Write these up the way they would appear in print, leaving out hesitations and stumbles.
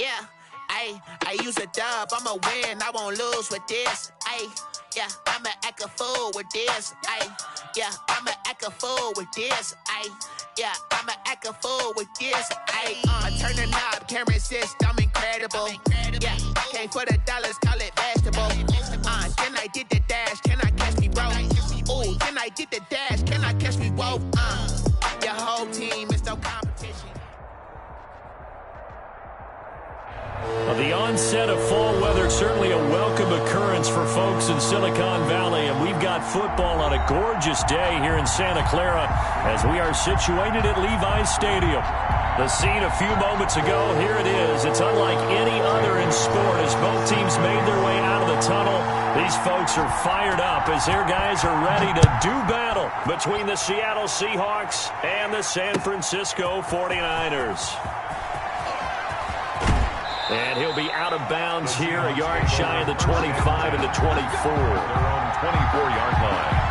Yeah, I use a dub, I'ma win, I won't lose with this. Yeah, I'ma act a fool with this. Yeah, I'ma act a fool with this. Yeah, I'ma act a fool with this. I turn the knob, can't resist, I'm incredible. Yeah, came for the dollars, call it vegetable. Then I did the dash, can I catch me, bro? Ooh, then I did the dash, can I catch me, whoa? Your whole team is no competition. Well, the onset of fall weather, certainly a welcome occurrence for folks in Silicon Valley, and we've got football on a gorgeous day here in Santa Clara as we are situated at Levi's Stadium. The scene a few moments ago, here it is. It's unlike any other in sport as both teams made their way out of the tunnel. These folks are fired up as their guys are ready to do battle between the Seattle Seahawks and the San Francisco 49ers. And he'll be out of bounds here, a yard shy of the 25 and the 24. Their own 24-yard line.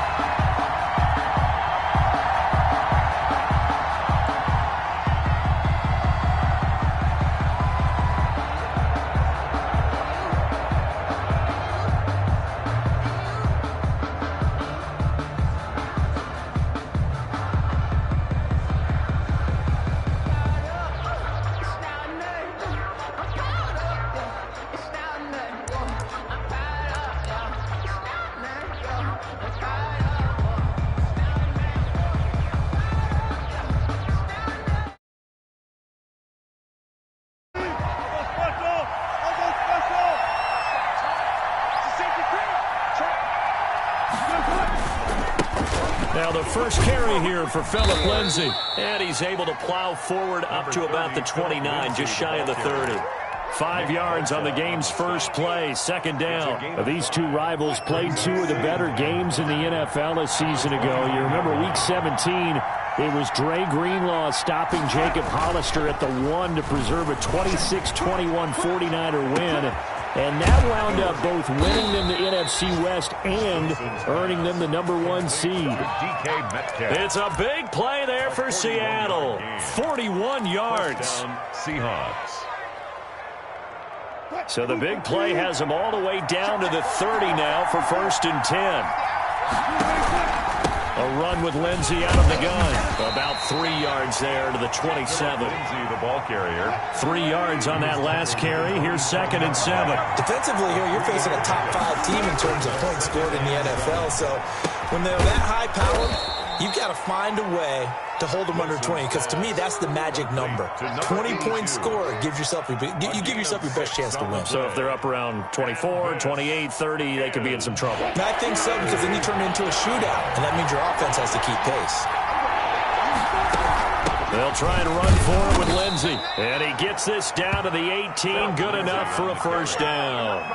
Now the first carry here for Phillip Lindsay. And he's able to plow forward up to about the 29, just shy of the 30. 5 yards on the game's first play, second down. These two rivals played two of the better games in the NFL a season ago. You remember Week 17, it was Dre Greenlaw stopping Jacob Hollister at the 1 to preserve a 26-21 49er win. And that wound up both winning them the NFC West and earning them the #1 seed. It's a big play there for Seattle. 41 yards. Seahawks. So the big play has them all the way down to the 30 now for 1st and 10. A run with Lindsay out of the gun. About 3 yards there to the 27. Lindsay, the ball carrier. 3 yards on that last carry. Here's 2nd and 7. Defensively here, you're facing a top 5 team in terms of points scored in the NFL. So when they're that high powered, you've got to find a way to hold them under 20, because to me that's the magic number. 20-point score gives yourself you give yourself your best chance to win. So if they're up around 24, 28, 30, they could be in some trouble. And I think so, because then you turn it into a shootout, and that means your offense has to keep pace. They'll try and run forward with Lindsay. And he gets this down to the 18, good enough for a first down.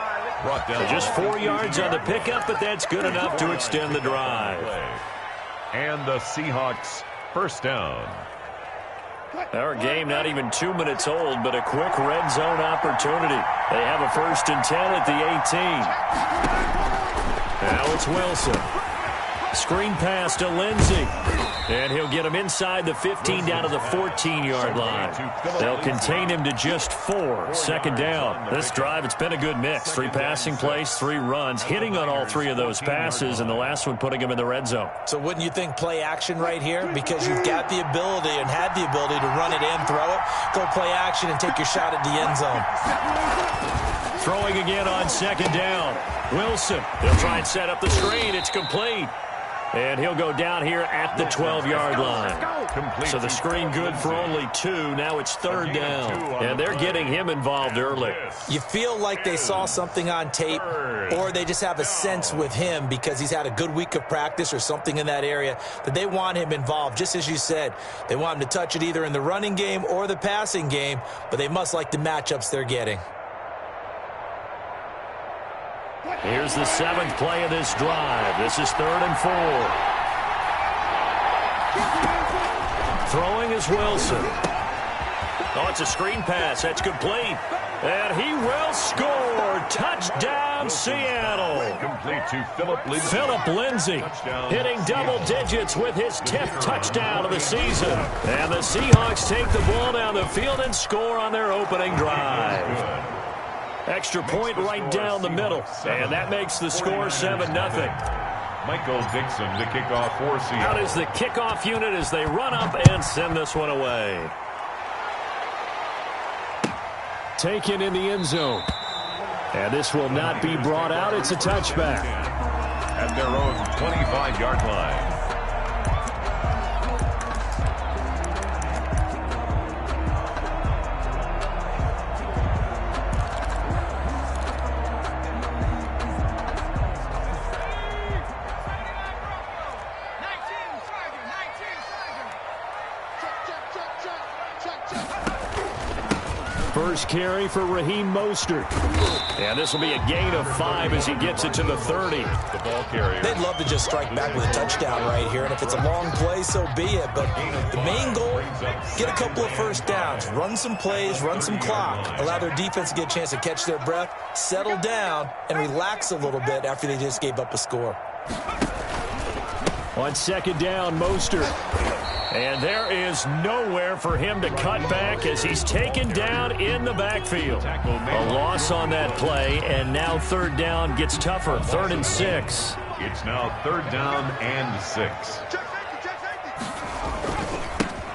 So just 4 yards on the pickup, but that's good enough to extend the drive. And the Seahawks first down. Our game not even 2 minutes old, but a quick red zone opportunity. They have a 1st and 10 at the 18. Now it's Wilson. Screen pass to Lindsay. And he'll get him inside the 15 down to the 14-yard line. They'll contain him to just 4. 2nd down. This drive, it's been a good mix. 3 passing plays, 3 runs, hitting on all 3 of those passes, and the last one putting him in the red zone. So wouldn't you think play action right here? Because you've got the ability and had the ability to run it and throw it. Go play action and take your shot at the end zone. Throwing again on 2nd down. Wilson, they'll try and set up the screen. It's complete. And he'll go down here at the 12-yard line. So the screen good for only 2. Now it's 3rd down. And they're getting him involved early. You feel like they saw something on tape, or they just have a sense with him because he's had a good week of practice or something in that area that they want him involved. Just as you said, they want him to touch it either in the running game or the passing game, but they must like the matchups they're getting. Here's the 7th play of this drive. This is 3rd and 4. Throwing is Wilson. Oh, it's a screen pass. That's complete. And he will score. Touchdown, Seattle. Complete to Philip Lindsay hitting double digits with his 10th touchdown of the season. And the Seahawks take the ball down the field and score on their opening drive. Extra point right down the middle. And that makes the score 7-0. Michael Dixon to kick off for Seattle. Out is the kickoff unit as they run up and send this one away. Taken in the end zone. And this will not be brought out. It's a touchback. At their own 25-yard line. First carry for Raheem Mostert. And this will be a gain of 5 as he gets it to the 30. The ball carrier. They'd love to just strike back with a touchdown right here, and if it's a long play, so be it. But the main goal, get a couple of first downs, run some plays, run some clock, allow their defense to get a chance to catch their breath, settle down, and relax a little bit after they just gave up a score. On second down, Mostert. And there is nowhere for him to cut back as he's taken down in the backfield. A loss on that play, and now third down gets tougher. 3rd and 6. It's now 3rd down and 6.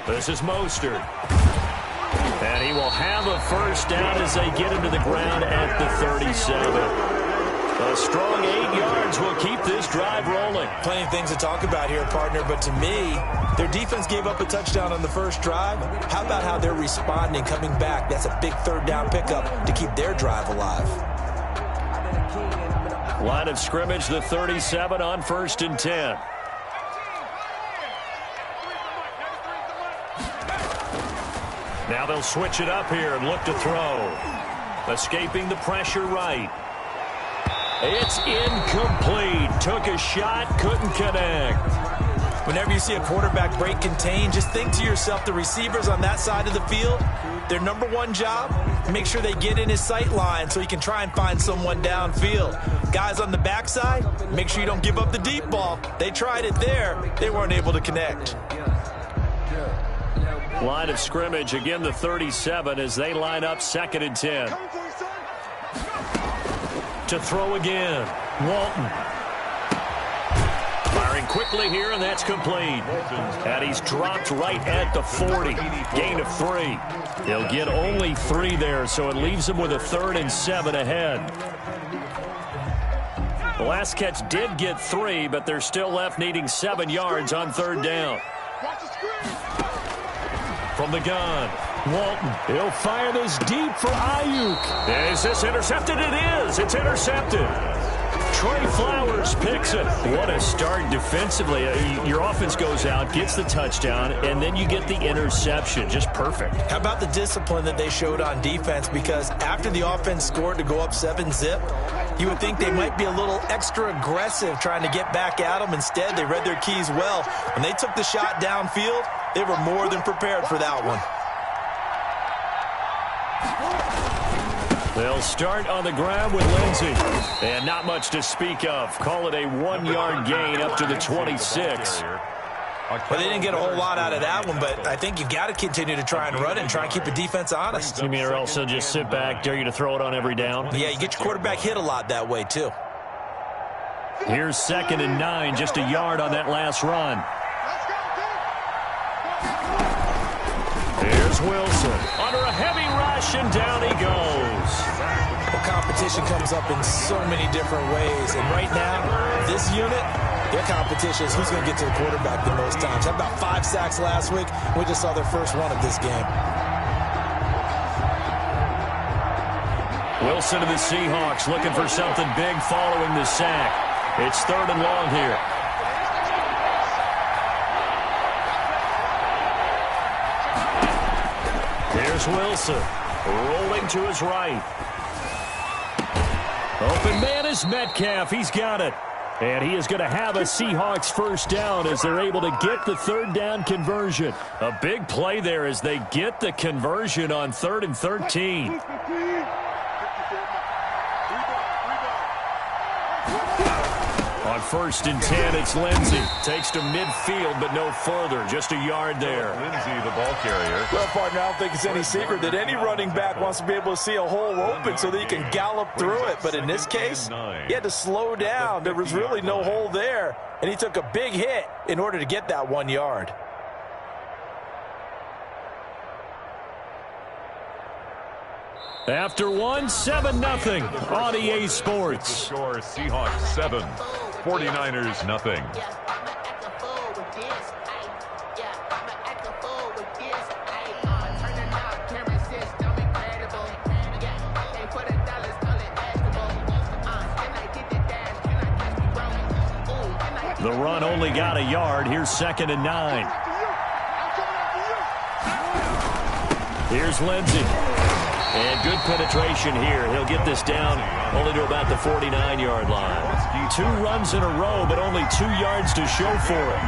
This is Mostert. And he will have a first down as they get into the ground at the 37. A strong 8 yards will keep this drive rolling. Plenty of things to talk about here, partner, but to me, their defense gave up a touchdown on the first drive. How about how they're responding, coming back? That's a big third down pickup to keep their drive alive. Line of scrimmage, the 37 on 1st and 10. Now they'll switch it up here and look to throw. Escaping the pressure right. It's incomplete. Took a shot, couldn't connect. Whenever you see a quarterback break contain, just think to yourself, the receivers on that side of the field, their number one job, make sure they get in his sight line so he can try and find someone downfield. Guys on the backside, make sure you don't give up the deep ball. They tried it there. They weren't able to connect. Line of scrimmage, again the 37 as they line up 2nd and 10. To throw again, Walton. Firing quickly here, and that's complete. And he's dropped right at the 40. Gain of 3. He'll get only 3 there, so it leaves him with a 3rd and 7 ahead. The last catch did get 3, but they're still left needing 7 yards on 3rd down. From the gun, Walton. He'll fire this deep for Ayuk. Is this intercepted? It is. It's intercepted. Trey Flowers picks it. What a start defensively. Your offense goes out, gets the touchdown, and then you get the interception. Just perfect. How about the discipline that they showed on defense? Because after the offense scored to go up 7-zip, you would think they might be a little extra aggressive trying to get back at them. Instead, they read their keys well. When they took the shot downfield, they were more than prepared for that one. They'll start on the ground with Lindsay. And not much to speak of. Call it a 1-yard gain up to the 26. Well, they didn't get a whole lot out of that one, but I think you got to continue to try and run it and try and keep the defense honest. You mean or else they'll just sit back, dare you to throw it on every down? Yeah, you get your quarterback hit a lot that way, too. Here's 2nd and 9, just a yard on that last run. Here's Wilson under a heavy rush, and down he goes. Well, competition comes up in so many different ways, and right now, this unit, their competition is who's going to get to the quarterback the most times. Had about 5 sacks last week. We just saw their first one of this game. Wilson to the Seahawks looking for something big following the sack. It's 3rd and long here. Here's Wilson, rolling to his right. Open man is Metcalf. He's got it. And he is going to have a Seahawks first down as they're able to get the third down conversion. A big play there as they get the conversion on 3rd and 13. On 1st and 10, it's Lindsey. Takes to midfield, but no further. Just a yard there. Lindsey, the ball carrier. Well, partner, I don't think it's any secret that any running back wants to be able to see a hole open so that he can gallop through it. But in this case, he had to slow down. There was really no hole there, and he took a big hit in order to get that 1 yard. After 7-0 on EA Sports. Score Seahawks 7, 49ers nothing. The run only got a yard. Here's 2nd and 9. Here's Lindsey. And good penetration here. He'll get this down only to about the 49-yard line. 2 runs in a row, but only 2 yards to show for it.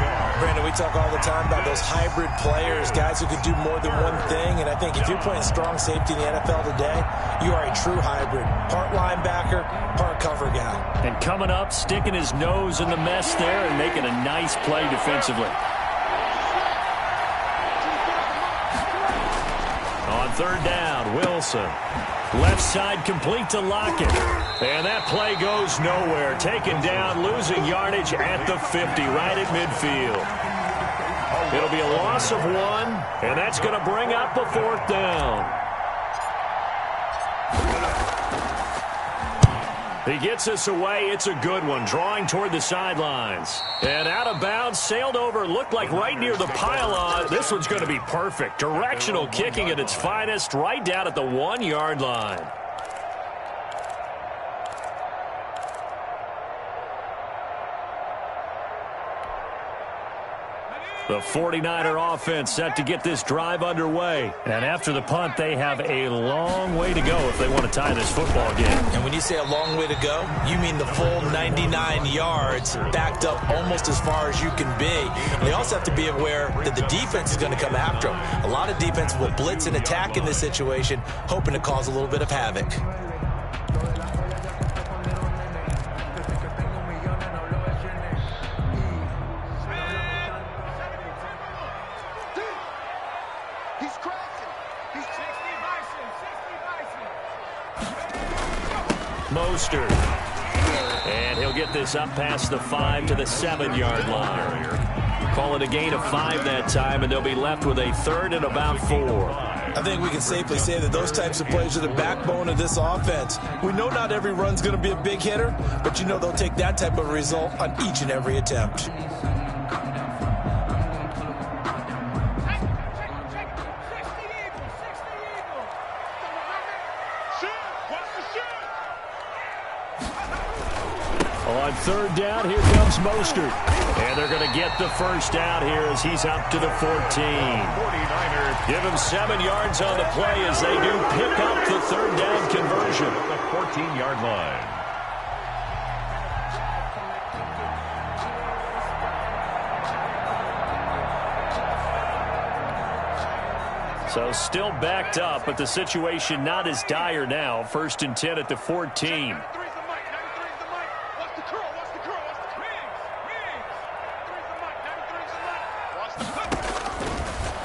Brandon, we talk all the time about those hybrid players, guys who can do more than one thing. And I think if you're playing strong safety in the NFL today, you are a true hybrid. Part linebacker, part cover guy. And coming up, sticking his nose in the mess there and making a nice play defensively. On 3rd down, Wilson. Left side complete to Lockett. And that play goes nowhere. Taken down, losing yardage at the 50, right at midfield. It'll be a loss of 1, and that's going to bring up the 4th down. He gets us away. It's a good one, drawing toward the sidelines. And out of bounds, sailed over, looked like right near the pylon. This one's going to be perfect. Directional kicking at its finest, right down at the 1-yard line. The 49er offense set to get this drive underway. And after the punt, they have a long way to go if they want to tie this football game. And when you say a long way to go, you mean the full 99 yards backed up almost as far as you can be. And they also have to be aware that the defense is going to come after them. A lot of defense will blitz and attack in this situation, hoping to cause a little bit of havoc. Mostert. And he'll get this up past the 5 to the 7-yard line. Call it a gain of 5 that time, and they'll be left with a 3rd and about 4. I think we can safely say that those types of plays are the backbone of this offense. We know not every run's going to be a big hitter, but you know they'll take that type of result on each and every attempt. On 3rd down, here comes Mostert. And they're going to get the first down here as he's up to the 14. 49ers give him 7 yards on the play as they do pick up the 3rd down conversion. at the 14-yard line. So still backed up, but the situation not as dire now. 1st and 10 at the 14.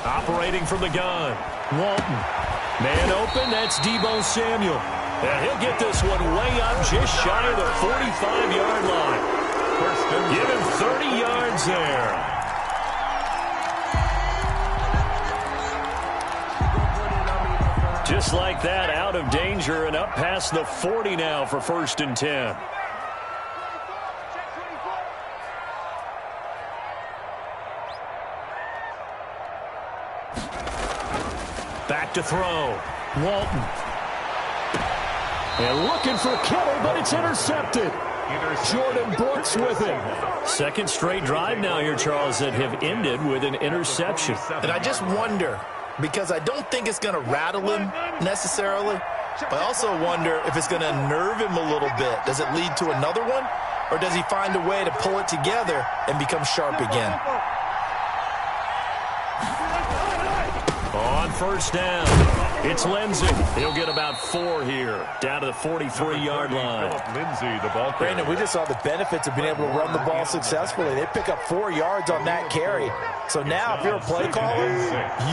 Operating from the gun, Walton. Man open, that's Deebo Samuel. And he'll get this one way up just shy of the 45-yard line. Give him 30 yards there. Just like that, out of danger and up past the 40 now for 1st and 10. Back to throw. Walton. And looking for Kittle, but it's intercepted. Jordan Brooks with it. Second straight drive now here, Charles, that have ended with an interception. And I just wonder, because I don't think it's going to rattle him necessarily, but I also wonder if it's going to nerve him a little bit. Does it lead to another one? or does he find a way to pull it together and become sharp again? On first down, it's Lindsey. He'll get about 4 here, down to the 43-yard line. Lindsey, the ball carrier. Brandon, we just saw the benefits of being able to run the ball successfully. They pick up 4 yards on that carry. So now, if you're a play caller,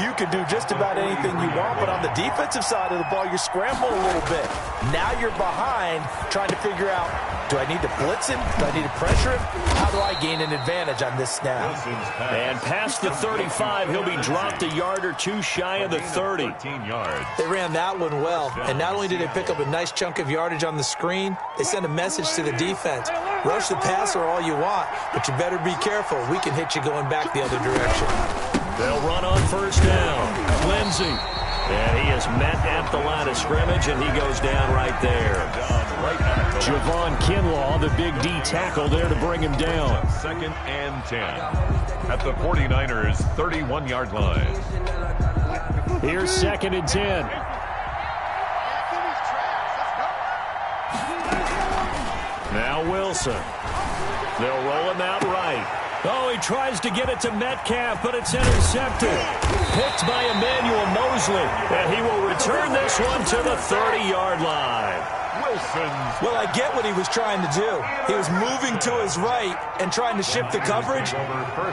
you can do just about anything you want. But on the defensive side of the ball, you're scrambling a little bit. Now you're behind, trying to figure out, do I need to blitz him? Do I need to pressure him? How do I gain an advantage on this snap? And past the 35, he'll be dropped a yard or 2 shy of the 30. They ran that one well, and not only did they pick up a nice chunk of yardage on the screen, they sent a message to the defense. Rush the passer all you want, but you better be careful. We can hit you going back the other direction. They'll run on first down. Lindsey. And he is met at the line of scrimmage, and he goes down right there. Javon Kinlaw, the big D tackle there to bring him down. 2nd and 10 at the 49ers' 31-yard line. Here's 2nd and 10. Now Wilson. They'll roll him out right. Oh, he tries to get it to Metcalf, but it's intercepted. Picked by Emmanuel Mosley, and he will return this one to the 30-yard line. Well, I get what he was trying to do. He was moving to his right and trying to shift the coverage,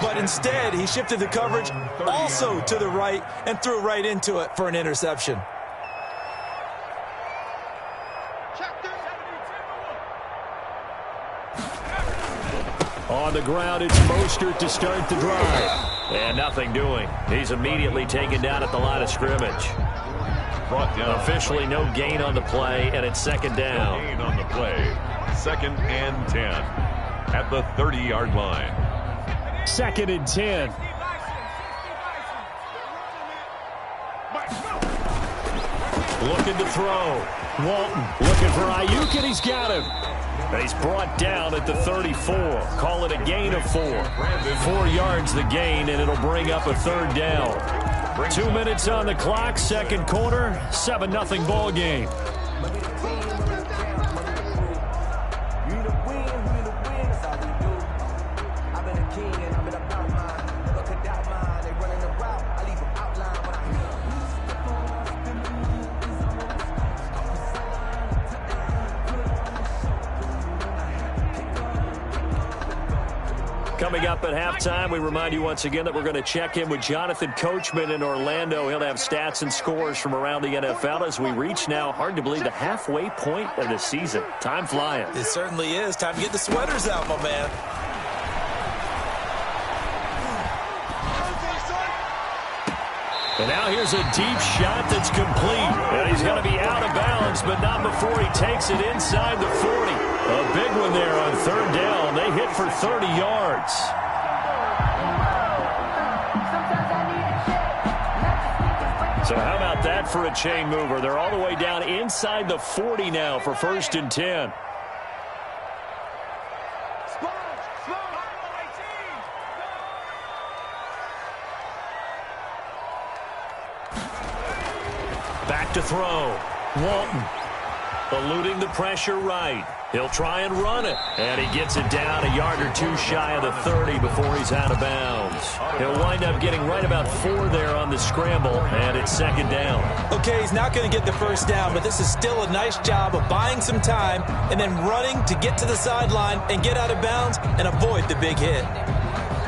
but instead he shifted the coverage also to the right and threw right into it for an interception. On the ground, it's Mostert to start the drive. And nothing doing. He's immediately taken down at the line of scrimmage. Brought down. Officially no gain on the play, and it's 2nd down. No gain on the play. 2nd and 10 at the 30-yard line. 2nd and 10. Looking to throw. Walton looking for Ayuk, and he's got him. He's brought down at the 34. Call it a gain of 4. 4 yards the gain, and it'll bring up a 3rd down. 2 minutes on the clock, 2nd quarter, 7-0 ball game. Coming up at halftime, we remind you once again that we're going to check in with Jonathan Coachman in Orlando. He'll have stats and scores from around the NFL as we reach now, hard to believe, the halfway point of the season. Time flying. It certainly is. Time to get the sweaters out, my man. And now here's a deep shot that's complete. And he's going to be out of bounds, but not before he takes it inside the 40. A big one there on 3rd down. They hit for 30 yards. So how about that for a chain mover? They're all the way down inside the 40 now for 1st and 10. Back to throw. Walton eluding the pressure right. He'll try and run it. And he gets it down a yard or 2 shy of the 30 before he's out of bounds. He'll wind up getting right about 4 there on the scramble, and it's 2nd down. Okay, he's not going to get the 1st down, but this is still a nice job of buying some time and then running to get to the sideline and get out of bounds and avoid the big hit.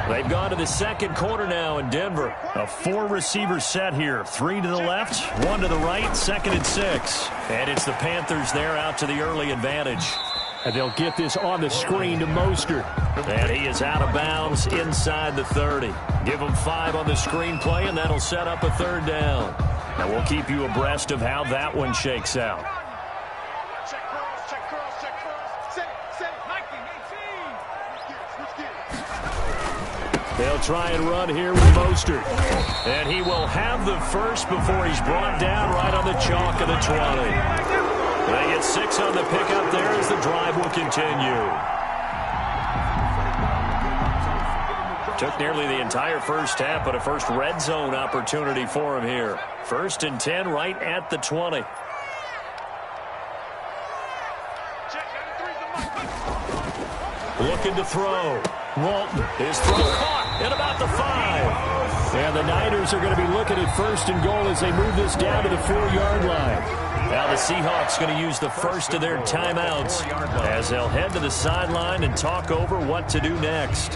They've gone to the 2nd quarter now in Denver. A 4-receiver set here. 3 to the left, 1 to the right, 2nd and 6. And it's the Panthers there out to the early advantage. And they'll get this on the screen to Mostert. And he is out of bounds inside the 30. Give him 5 on the screen play, and that'll set up a 3rd down. And we'll keep you abreast of how that one shakes out. They'll try and run here with Mostert. And he will have the first before he's brought down right on the chalk of the 20. They get 6 on the pickup there as the drive will continue. Took nearly the entire first half, but a first red zone opportunity for him here. 1st and 10 right at the 20. looking to throw. Walton, his throw caught at about the 5. And the Niners are going to be looking at 1st and goal as they move this down to the 4-yard line. Now the Seahawks going to use the first of their timeouts as they'll head to the sideline and talk over what to do next.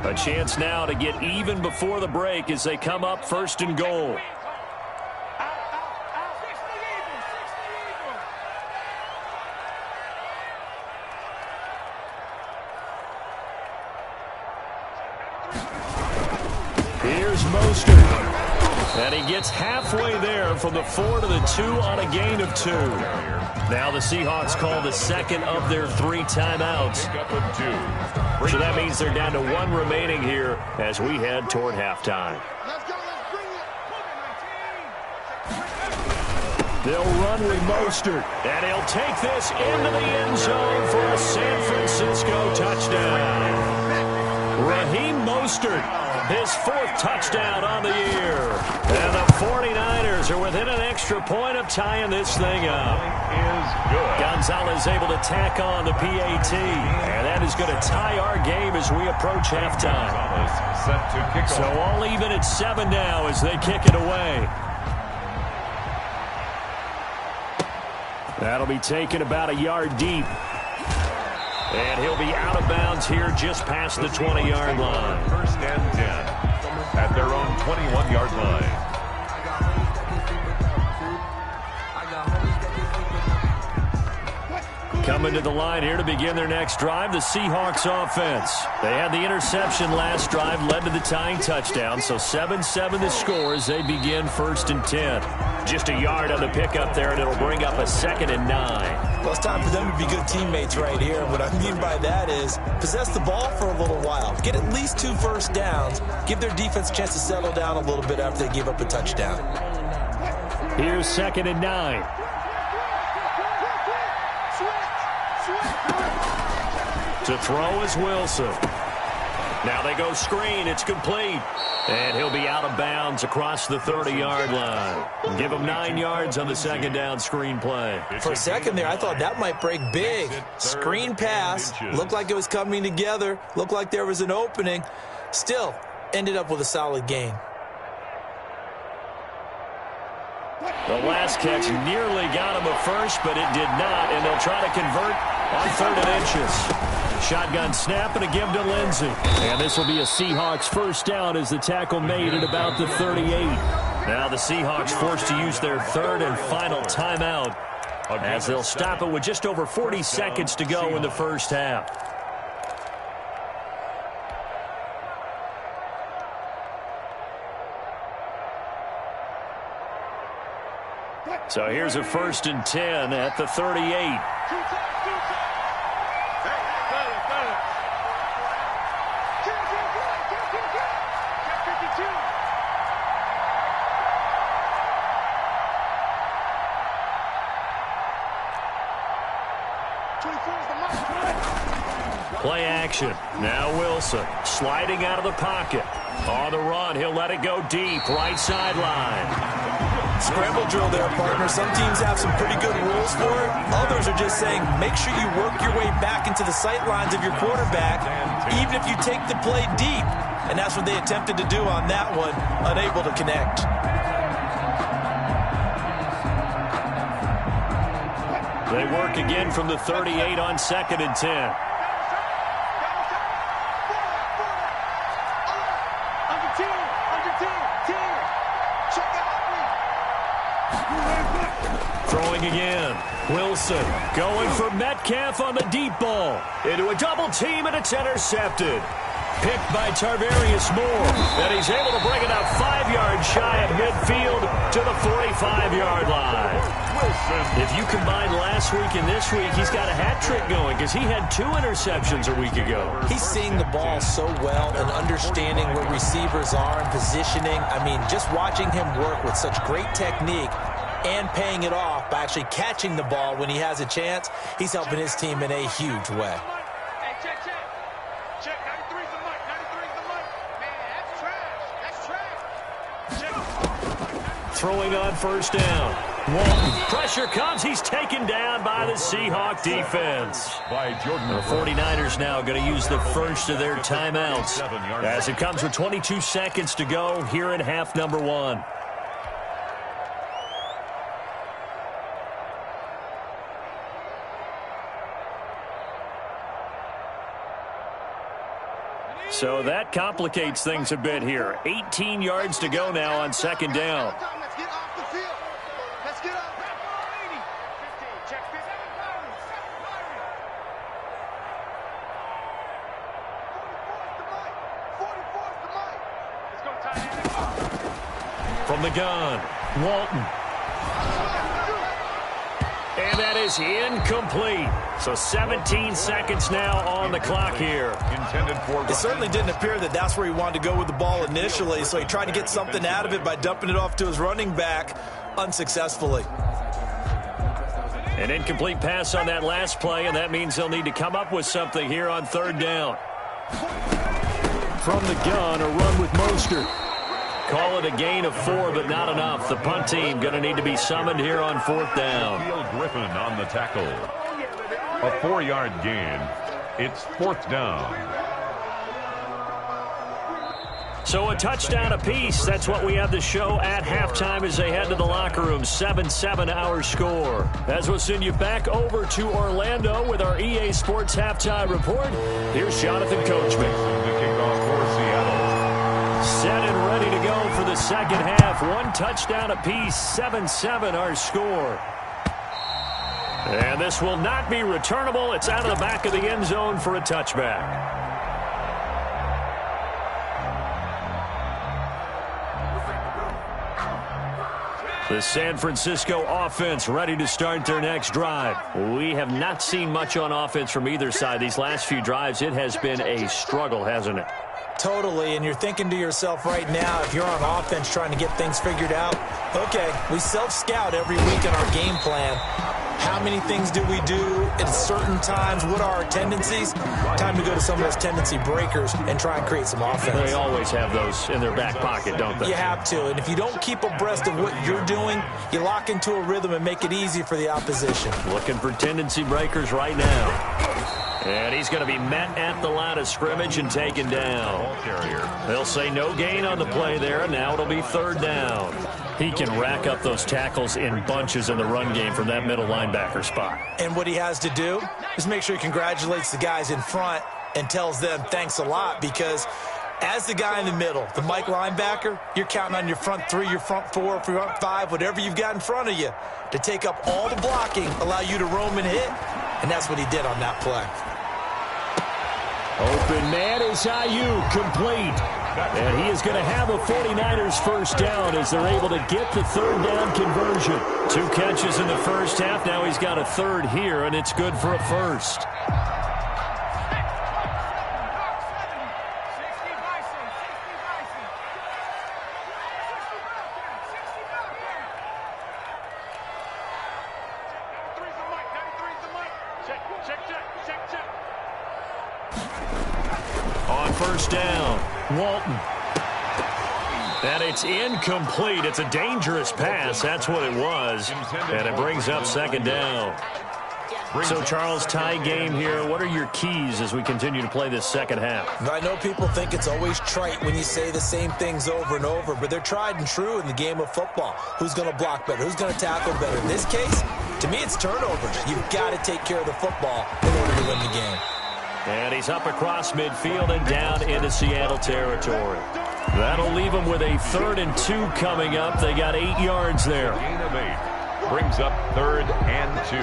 A chance now to get even before the break as they come up 1st and goal. Here's Mostert. And he gets halfway there from the 4 to the 2 on a gain of 2. Now the Seahawks call the second of their 3 timeouts. So that means they're down to 1 remaining here as we head toward halftime. They'll run with Mostert, and he'll take this into the end zone for a San Francisco touchdown. Raheem Mostert, his 4th touchdown on the year. And the 49ers are within an extra point of tying this thing up. Gonzalez able to tack on the PAT, and that is going to tie our game as we approach halftime. So all even at 7 now as they kick it away. That'll be taken about a yard deep. And he'll be out of bounds here just past the 20-yard line. 1st and 10 at their own 21-yard line. Coming to the line here to begin their next drive, the Seahawks offense. They had the interception last drive, led to the tying touchdown, so 7-7 the score as they begin 1st and 10. Just a yard on the pickup there, and it'll bring up a 2nd and 9. Well, it's time for them to be good teammates right here. What I mean by that is possess the ball for a little while. Get at least 2 first downs. Give their defense a chance to settle down a little bit after they give up a touchdown. Here's 2nd and 9. To throw is Wilson. Now they go screen. It's complete. And he'll be out of bounds across the 30-yard line. Give him 9 yards on the 2nd down screen play. For a second there, I thought that might break big. Screen pass. Looked like it was coming together. Looked like there was an opening. Still, ended up with a solid gain. The last catch nearly got him a first, but it did not. And they'll try to convert on 3rd and inches. Shotgun snap and a give to Lindsey. And this will be a Seahawks 1st down as the tackle made at about the 38. Now the Seahawks forced to use their 3rd and final timeout as they'll stop it with just over 40 seconds to go in the 1st half. So here's a 1st and 10 at the 38. Play action. Now Wilson sliding out of the pocket. On the run, he'll let it go deep. Right sideline. Scramble drill there, partner. Some teams have some pretty good rules for it. Others are just saying, make sure you work your way back into the sight lines of your quarterback, even if you take the play deep. And that's what they attempted to do on that one, unable to connect. They work again from the 38 on 2nd and 10. Throwing again. Wilson going for Metcalf on the deep ball. Into a double team, and it's intercepted. Picked by Tarvarius Moore. And he's able to bring it out 5 yards shy of midfield to the 45-yard line. If you combine last week and this week, he's got a hat trick going because he had 2 interceptions a week ago. He's seeing the ball so well and understanding where receivers are and positioning. I mean, just watching him work with such great technique and paying it off by actually catching the ball when he has a chance, he's helping his team in a huge way. Hey, check. 93's the mic. 93's the mic. Man, that's trash. That's trash. Check. Throwing on 1st down. Walton. Pressure comes. He's taken down by the Seahawk defense. The 49ers now going to use the first of their timeouts as it comes with 22 seconds to go here in half number 1. So that complicates things a bit here. 18 yards to go now on second down. Let's get off the field. Let's get off. 15, check 15. 44's the mic. Let's go, tight end. From the gun, Walton. And that is incomplete. So 17 seconds now on the clock here. It certainly didn't appear that that's where he wanted to go with the ball initially, so he tried to get something out of it by dumping it off to his running back unsuccessfully. An incomplete pass on that last play, and that means they'll need to come up with something here on third down. From the gun, a run with Mostert. Call it a gain of 4, but not enough. The punt team going to need to be summoned here on fourth down. Griffin on the tackle. A 4-yard gain. It's fourth down. So a touchdown apiece. That's what we have to show at halftime as they head to the locker room. 7-7 our score. As we'll send you back over to Orlando with our EA Sports halftime report. Here's Jonathan Coachman. The kickoff for Seattle. Set and ready to go for the second half. One touchdown apiece, 7-7 our score. And this will not be returnable. It's out of the back of the end zone for a touchback. The San Francisco offense ready to start their next drive. We have not seen much on offense from either side. These last few drives, it has been a struggle, hasn't it? Totally, and you're thinking to yourself right now, if you're on offense trying to get things figured out, okay, we self-scout every week in our game plan. How many things do we do at certain times? What are our tendencies? Time to go to some of those tendency breakers and try and create some offense. They always have those in their back pocket, don't they? You have to, and if you don't keep abreast of what you're doing, you lock into a rhythm and make it easy for the opposition. Looking for tendency breakers right now. And he's going to be met at the line of scrimmage and taken down. They'll say no gain on the play there, and now it'll be third down. He can rack up those tackles in bunches in the run game from that middle linebacker spot. And what he has to do is make sure he congratulates the guys in front and tells them thanks a lot, because as the guy in the middle, the Mike linebacker, you're counting on your front 3, your front 4, front 5, whatever you've got in front of you to take up all the blocking, allow you to roam and hit, and that's what he did on that play. Open man is Ayuk, complete. And he is going to have a 49ers first down as they're able to get the third down conversion. 2 catches in the first half. Now he's got a third here, and it's good for a first. On first down, Walton. And it's incomplete. It's a dangerous pass. That's what it was. And it brings up second down. So, Charles, tie game here. What are your keys as we continue to play this second half? I know people think it's always trite when you say the same things over and over, but they're tried and true in the game of football. Who's going to block better? Who's going to tackle better? In this case, to me, it's turnovers. You've got to take care of the football in order to win the game. And he's up across midfield and down into Seattle territory. That'll leave them with a 3rd and 2 coming up. They got 8 yards there. Gain of 8. Brings up 3rd and 2.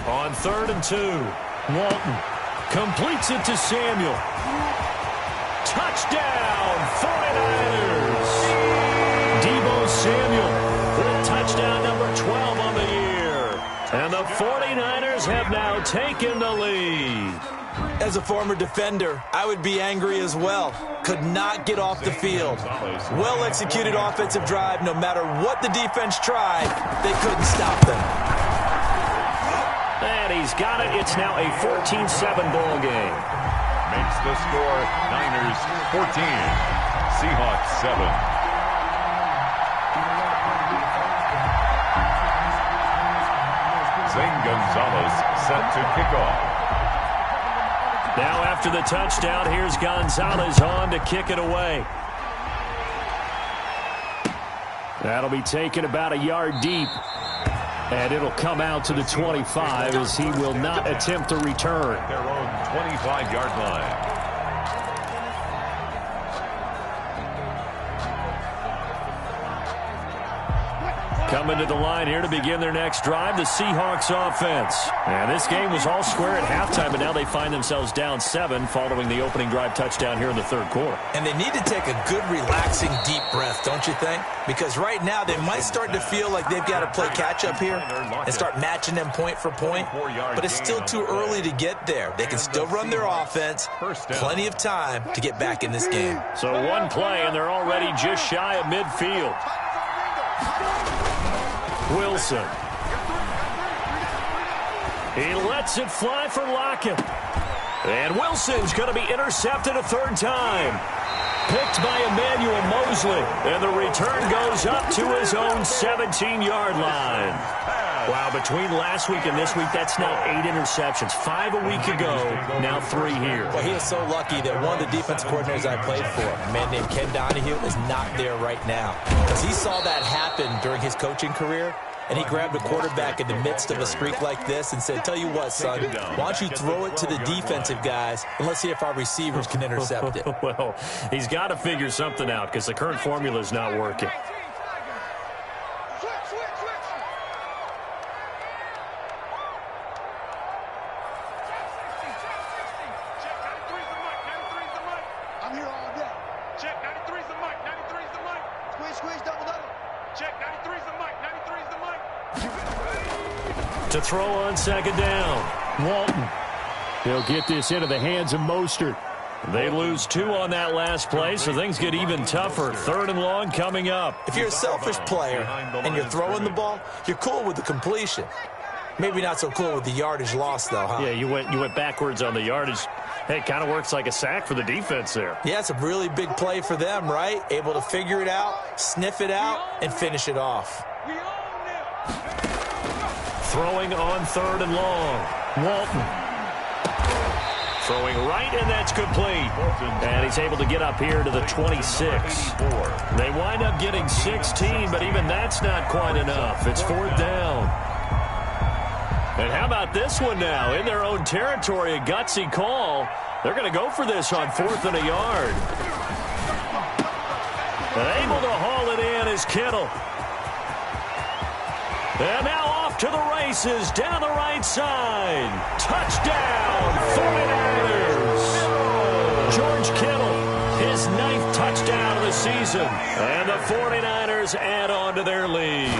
On 3rd and 2, Walton completes it to Samuel. Touchdown, 49ers! Deebo Samuel with touchdown number 12 on the year. And the 49ers have now taken the lead. As a former defender, I would be angry as well. Could not get off the field. Well-executed offensive drive. No matter what the defense tried, they couldn't stop them. And he's got it. It's now a 14-7 ball game. Makes the score Niners 14, Seahawks 7. Zane Gonzalez set to kick off. Now after the touchdown, here's Gonzalez on to kick it away. That'll be taken about a yard deep. And it'll come out to the 25 as he will not attempt to return. Their own 25-yard line. Coming to the line here to begin their next drive, the Seahawks offense. And this game was all square at halftime, but now they find themselves down 7 following the opening drive touchdown here in the third quarter. And they need to take a good, relaxing, deep breath, don't you think? Because right now they might start to feel like they've got to play catch-up here and start matching them point for point. But it's still too early to get there. They can still run their offense. Plenty of time to get back in this game. So one play, and they're already just shy of midfield. Wilson. He lets it fly for Lockett. And Wilson's going to be intercepted a third time. Picked by Emmanuel Mosley. And the return goes up to his own 17-yard line. Wow, between last week and this week, that's now 8 interceptions. 5 a week ago, now 3 here. Well, he is so lucky that one of the defense coordinators I played for, a man named Ken Donahue, is not there right now. Because he saw that happen during his coaching career, and he grabbed a quarterback in the midst of a streak like this and said, tell you what, son, why don't you throw it to the defensive guys, and let's see if our receivers can intercept it. Well, he's got to figure something out because the current formula is not working. To throw on second down. Walton. He'll get this into the hands of Mostert. They lose 2 on that last play, so things get even tougher. 3rd and long coming up. If you're a selfish player and you're throwing the ball, you're cool with the completion. Maybe not so cool with the yardage loss, though, huh? Yeah, you went backwards on the yardage. Hey, it kind of works like a sack for the defense there. Yeah, it's a really big play for them, right? Able to figure it out, sniff it out, and finish it off. Throwing on 3rd and long. Walton. Throwing right, and that's complete. And he's able to get up here to the 26. They wind up getting 16, but even that's not quite enough. It's 4th down. And how about this one now? In their own territory, a gutsy call. They're going to go for this on 4th and a yard. And able to haul it in is Kittle. And now off to the races down the right side. Touchdown, 49ers. George Kittle, his 9th touchdown of the season. And the 49ers add on to their lead.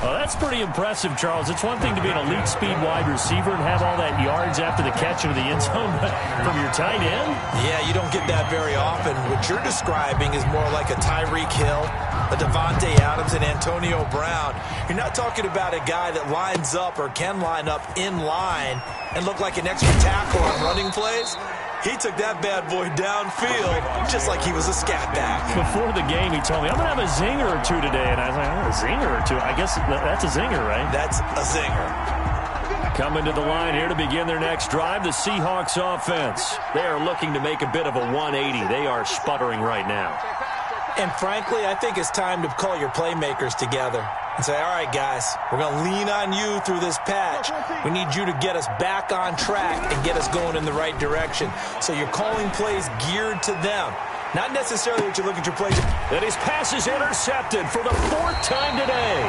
Well, that's pretty impressive, Charles. It's one thing to be an elite speed wide receiver and have all that yards after the catch into the end zone, but from your tight end? Yeah, you don't get that very often. What you're describing is more like a Tyreek Hill, a Devontae Adams, and Antonio Brown. You're not talking about a guy that lines up or can line up in line and look like an extra tackle on running plays. He took that bad boy downfield just like he was a scat back. Before the game, he told me, I'm going to have a zinger or two today. And I was like, a zinger or two? I guess that's a zinger, right? That's a zinger. Coming to the line here to begin their next drive, the Seahawks offense. They are looking to make a bit of a 180. They are sputtering right now. And frankly, I think it's time to call your playmakers together and say, all right, guys, we're going to lean on you through this patch. We need you to get us back on track and get us going in the right direction. So you're calling plays geared to them, not necessarily what you look at your plays. And his pass is intercepted for the 4th time today.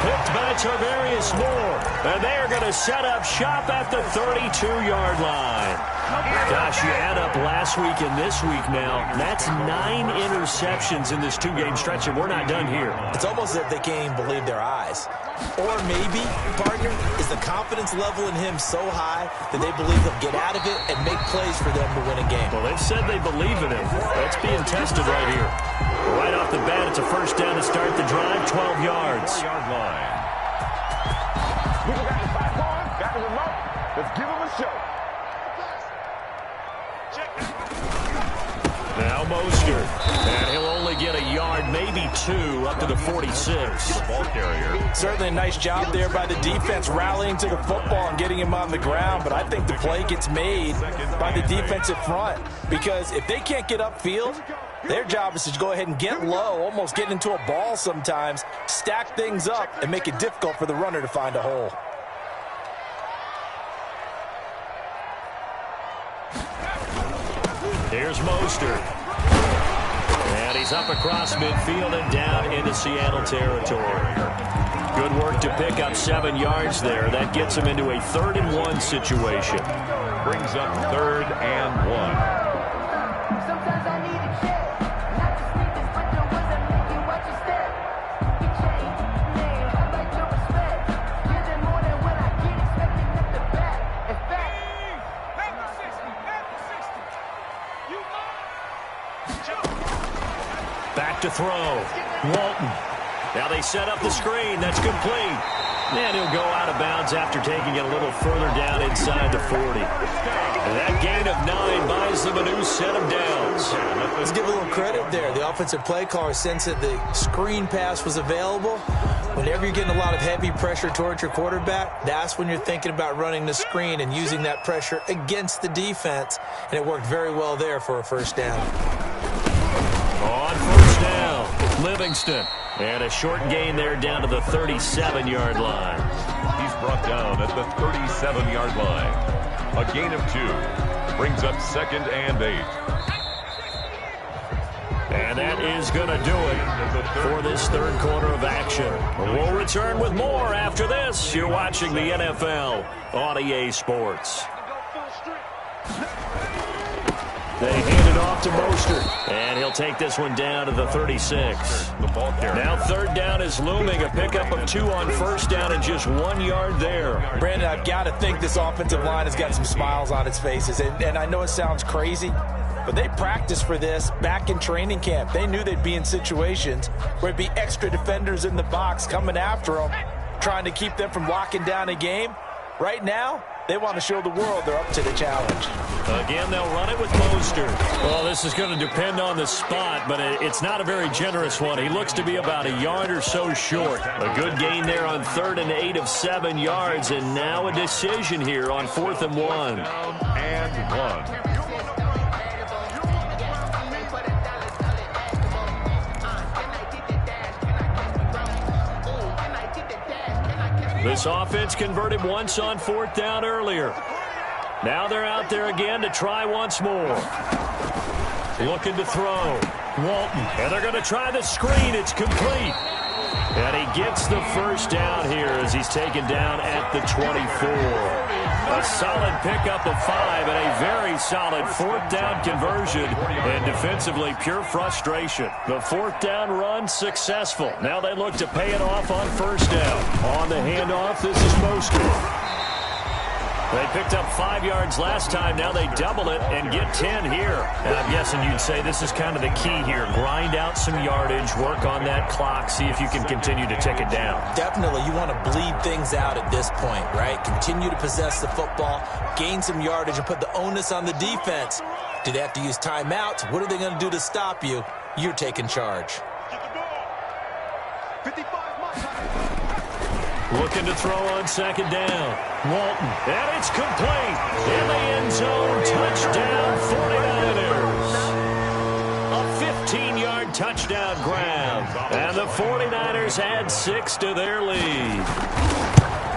Picked by Tarvarius Moore. And they are going to set up shop at the 32-yard line. Gosh, you add up last week and this week now. That's 9 interceptions in this two-game stretch, and we're not done here. It's almost as if they can't even believe their eyes. Or maybe, partner, is the confidence level in him so high that they believe he'll get out of it and make plays for them to win a game. Well, they've said they believe in him. That's being tested right here. Right off the bat, it's a first down to start the drive, 12 yards. 4-yard line. People got the popcorn, got the remote. Let's give them a show. Now Mostert. And he'll only get a yard, maybe 2, up to the 46. Ball carrier. Certainly a nice job there by the defense rallying to the football and getting him on the ground, but I think the play gets made by the defensive front because if they can't get upfield, their job is to go ahead and get low, almost get into a ball sometimes, stack things up, and make it difficult for the runner to find a hole. Here's Mostert. And he's up across midfield and down into Seattle territory. Good work to pick up 7 yards there. That gets him into a 3rd-and-1 situation. Brings up 3rd and 1. Sometimes I need a check. Not to sneak this, but the ones that make you watch your step. You change name, I like your respect. Give them more than what I get, expecting at the back. In fact, back to throw. Walton. Now they set up the screen. That's complete. And he'll go out of bounds after taking it a little further down inside the 40. And that gain of 9 buys them a new set of downs. Let's give a little credit there. The offensive play caller sensed that the screen pass was available. Whenever you're getting a lot of heavy pressure towards your quarterback, that's when you're thinking about running the screen and using that pressure against the defense. And it worked very well there for a first down. On first down, Livingston. And a short gain there down to the 37-yard line. He's brought down at the 37-yard line. A gain of 2. Brings up 2nd and 8. And that is going to do it for this third quarter of action. We'll return with more after this. You're watching the NFL on EA Sports. They hand it off to Mostert, and he'll take this one down to the 36. The ball carrier. Now 3rd down is looming, a pickup of 2 on first down and just 1 yard there. Brandon, I've got to think this offensive line has got some smiles on its faces, and I know it sounds crazy, but they practiced for this back in training camp. They knew they'd be in situations where there'd be extra defenders in the box coming after them, trying to keep them from locking down a game. Right now, they want to show the world they're up to the challenge. Again, they'll run it with Mostert. Well, this is going to depend on the spot, but it's not a very generous one. He looks to be about a yard or so short. A good gain there on 3rd and 8 of 7 yards, and now a decision here on 4th and 1. And 1. This offense converted once on 4th down earlier. Now they're out there again to try once more. Looking to throw. Walton. And they're going to try the screen. It's complete. And he gets the first down here as he's taken down at the 24. A solid pickup of 5 and a very solid 4th down conversion. And defensively, pure frustration. The 4th down run successful. Now they look to pay it off on first down. On the handoff, this is Mostert. They picked up 5 yards last time. Now they double it and get 10 here. And I'm guessing you'd say this is kind of the key here. Grind out some yardage, work on that clock, see if you can continue to tick it down. Definitely. You want to bleed things out at this point, right? Continue to possess the football, gain some yardage, and put the onus on the defense. Do they have to use timeouts? What are they going to do to stop you? You're taking charge. Get the ball. 55 miles. Looking to throw on 2nd down. Walton. And it's complete. In the end zone. Touchdown 49ers. A 15-yard touchdown grab. And the 49ers add 6 to their lead.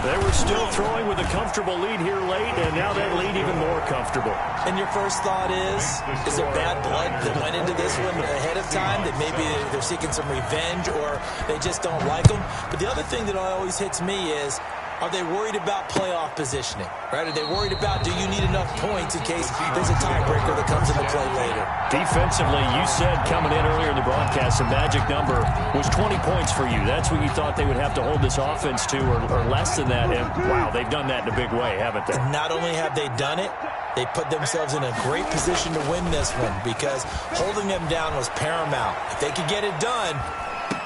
They were still throwing with a comfortable lead here late, and now that lead even more comfortable. And your first thought is there bad blood that went into this one ahead of time, that maybe they're seeking some revenge or they just don't like them? But the other thing that always hits me is Are they worried about playoff positioning, right? Are they worried about, do you need enough points in case there's a tiebreaker that comes into play later? Defensively, you said coming in earlier in the broadcast, the magic number was 20 points for you. That's what you thought they would have to hold this offense to, or less than that. And, wow, they've done that in a big way, haven't they? Not only have they done it, they put themselves in a great position to win this one because holding them down was paramount. If they could get it done,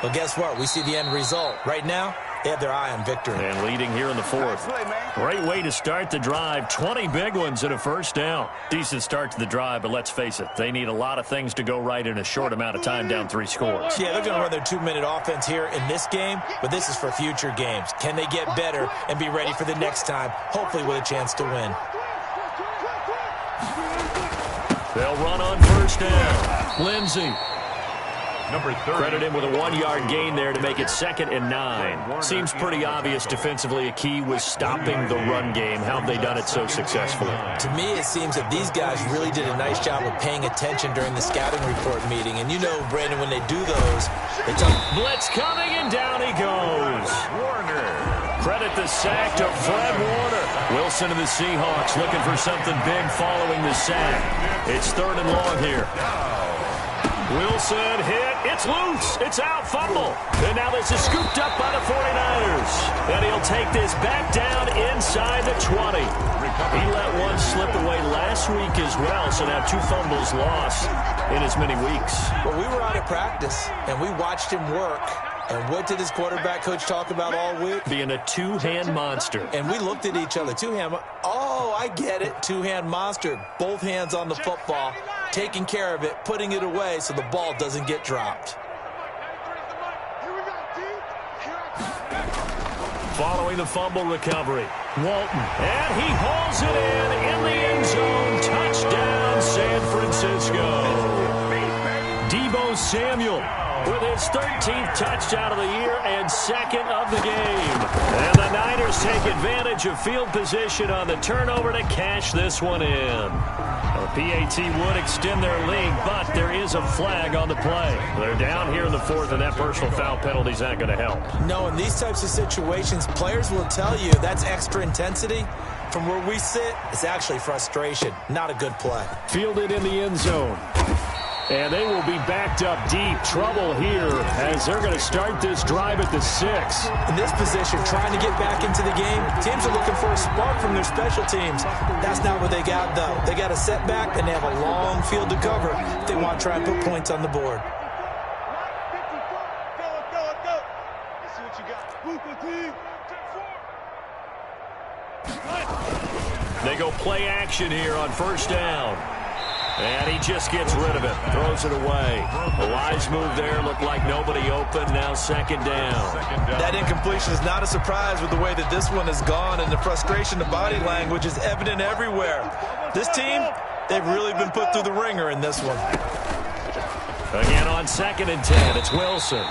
well, guess what? We see the end result. Right now, they have their eye on victory. And leading here in the fourth. Great way to start the drive. 20 big ones and a first down. Decent start to the drive, but let's face it, they need a lot of things to go right in a short amount of time, down 3 scores. Yeah, they're going to run their 2-minute offense here in this game, but this is for future games. Can they get better and be ready for the next time, hopefully with a chance to win? They'll run on first down. Lindsey. Number 30. Credit him with a 1-yard gain there to make it 2nd and 9. Seems pretty obvious defensively a key was stopping the run game. How have they done it so successfully? To me, it seems that these guys really did a nice job of paying attention during the scouting report meeting. And you know, Brandon, when they do those, they tell blitz coming, and down he goes. Warner. Credit the sack to Fred Warner. Wilson of the Seahawks looking for something big following the sack. It's 3rd and long here. Wilson hit. It's loose. It's out. Fumble. And now this is scooped up by the 49ers. And he'll take this back down inside the 20. He let one slip away last week as well, so now 2 fumbles lost in as many weeks. Well, we were out at practice, and we watched him work. And what did his quarterback coach talk about all week? Being a 2-hand monster. And we looked at each other. 2-hand. Oh, I get it. 2-hand monster. Both hands on the football, taking care of it, putting it away so the ball doesn't get dropped. Following the fumble recovery, Walton. And he hauls it in the end zone. Touchdown, San Francisco. Deebo Samuel with his 13th touchdown of the year and 2nd of the game. And the Niners take advantage of field position on the turnover to cash this one in. The PAT would extend their lead, but there is a flag on the play. They're down here in the 4th, and that personal foul penalty is not going to help. No, in these types of situations, players will tell you that's extra intensity. From where we sit, it's actually frustration. Not a good play. Fielded in the end zone. And they will be backed up deep. Trouble here as they're going to start this drive at the 6. In this position, trying to get back into the game, teams are looking for a spark from their special teams. That's not what they got, though. They got a setback, and they have a long field to cover if they want to try and put points on the board. They go play action here on first down. And he just gets rid of it, throws it away. A wise move there, looked like nobody open, now 2nd down. That incompletion is not a surprise with the way that this one has gone, and the frustration, the body language is evident everywhere. This team, they've really been put through the ringer in this one. Again on 2nd and 10, it's Wilson.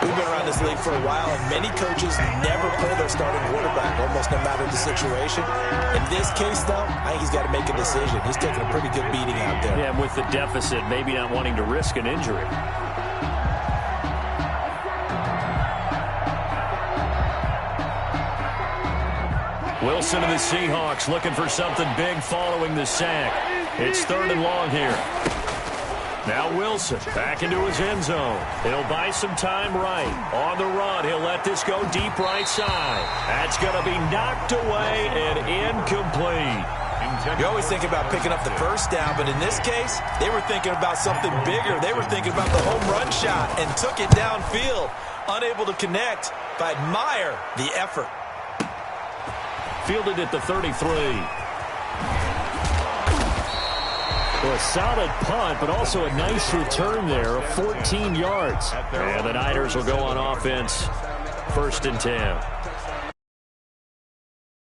We've been around this league for a while, and many coaches never pull their starting quarterback, almost no matter the situation. In this case, though, I think he's got to make a decision. He's taking a pretty good beating out there. Yeah, with the deficit, maybe not wanting to risk an injury. Wilson and the Seahawks looking for something big following the sack. It's 3rd and long here. Now Wilson back into his end zone. He'll buy some time right. On the run, he'll let this go deep right side. That's going to be knocked away and incomplete. You always think about picking up the first down, but in this case, they were thinking about something bigger. They were thinking about the home run shot and took it downfield. Unable to connect, but I admire the effort. Fielded at the 33. Well, a solid punt, but also a nice return there of 14 yards. And the Niners will go on offense, 1st and 10.